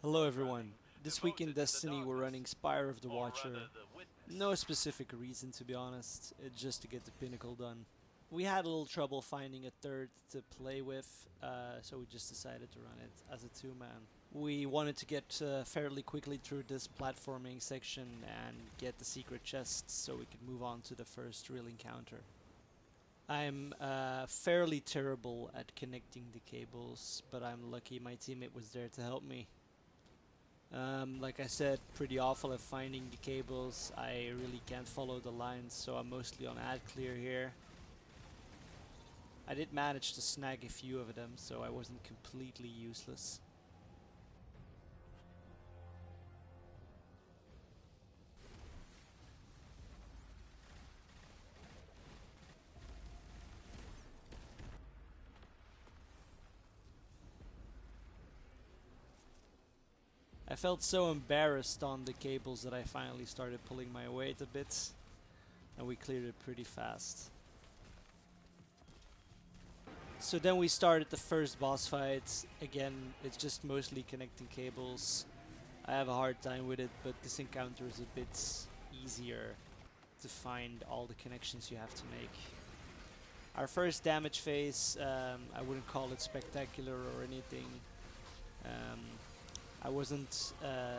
Hello everyone. This week in Destiny we're running Spire of the Watcher. No specific reason to be honest, it's just to get the pinnacle done. We had a little trouble finding a third to play with, so we just decided to run it as a two-man. We wanted to get fairly quickly through this platforming section and get the secret chests so we could move on to the first real encounter. I'm fairly terrible at connecting the cables, but I'm lucky my teammate was there to help me. Like I said, pretty awful at finding the cables. I really can't follow the lines, so I'm mostly on ad clear here. I did manage to snag a few of them, so I wasn't completely useless. I felt so embarrassed on the cables that I finally started pulling my weight a bit, and we cleared it pretty fast. So then we started the first boss fight. Again, it's just mostly connecting cables. I have a hard time with it, but this encounter is a bit easier to find all the connections you have to make. Our first damage phase, I wouldn't call it spectacular or anything. I wasn't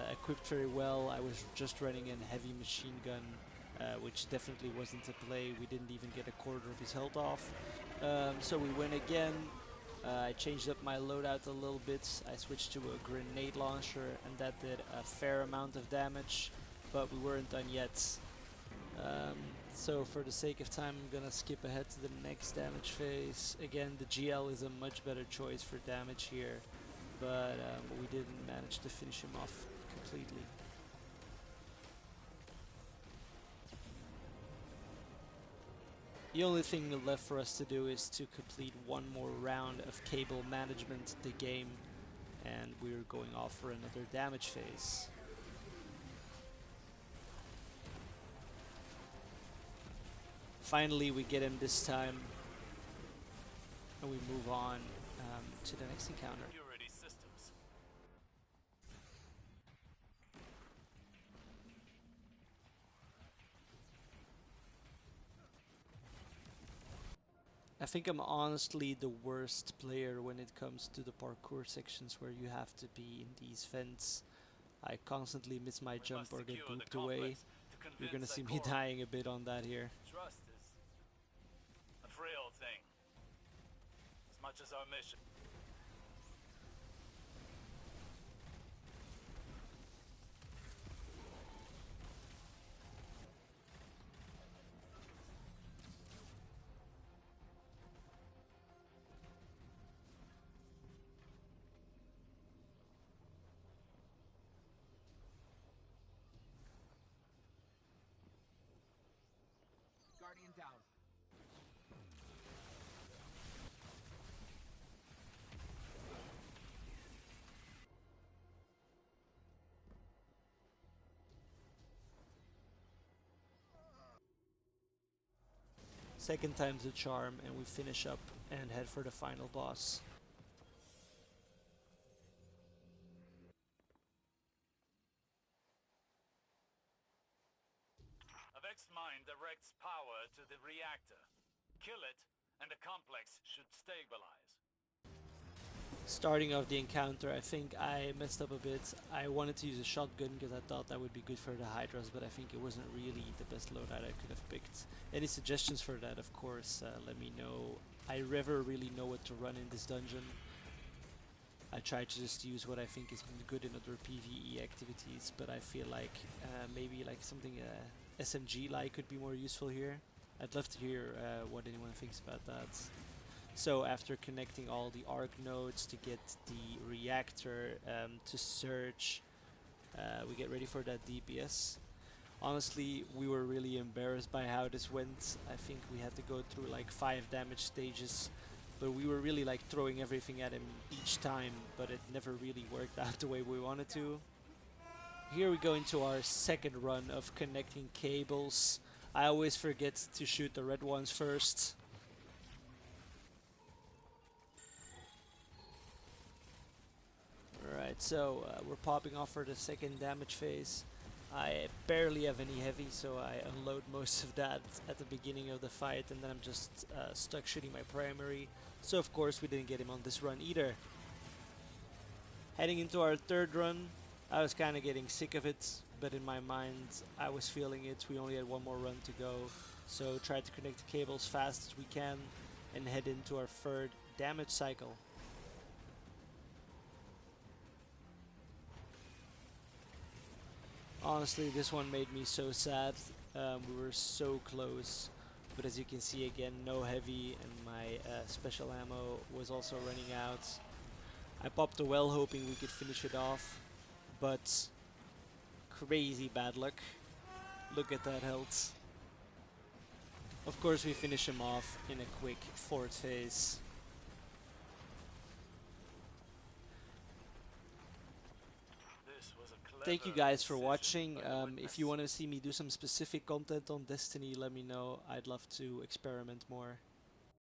equipped very well. I was just running a heavy machine gun, which definitely wasn't a play. We didn't even get a quarter of his health off. So we went again. I changed up my loadout a little bit. I switched to a grenade launcher, and that did a fair amount of damage, but we weren't done yet. So for the sake of time, I'm gonna skip ahead to the next damage phase. Again, the GL is a much better choice for damage here, but we didn't manage to finish him off completely. The only thing left for us to do is to complete one more round of cable management the game, and we're going off for another damage phase. Finally we get him this time, and we move on to the next encounter. I think I'm honestly the worst player when it comes to the parkour sections where you have to be in these vents. I constantly miss my jump or get booped away. You're gonna see me dying a bit on that here. Trust is a frail thing, as much as our mission. Guardian down. Second time's the charm, and we finish up and head for the final boss. A vexed mind directs power to the reactor. Kill it, and the complex should stabilize. Starting off the encounter, I think I messed up a bit. I wanted to use a shotgun because I thought that would be good for the Hydras, but I think it wasn't really the best loadout I could have picked. Any suggestions for that, of course, let me know. I never really know what to run in this dungeon. I try to just use what I think is good in other PvE activities, but I feel like maybe like something SMG-like could be more useful here. I'd love to hear what anyone thinks about that. So after connecting all the arc nodes to get the reactor to search, we get ready for that DPS. Honestly, we were really embarrassed by how this went. I think we had to go through like 5 damage stages, but we were really like throwing everything at him each time, but it never really worked out the way we wanted to. Here we go into our second run of connecting cables. I always forget to shoot the red ones first. Alright, so we're popping off for the second damage phase. I barely have any heavy, so I unload most of that at the beginning of the fight, and then I'm just stuck shooting my primary. So of course we didn't get him on this run either. Heading into our third run, I was kind of getting sick of it, but in my mind I was feeling it. We only had one more run to go, so tried to connect the cables fast as we can and head into our third damage cycle. Honestly, this one made me so sad. We were so close, but as you can see again, no heavy, and my special ammo was also running out. I popped the well hoping we could finish it off, but crazy bad luck. Look at that health. Of course we finish him off in a quick fourth phase. Thank you guys for watching. If you want to see me do some specific content on Destiny, let me know. I'd love to experiment more.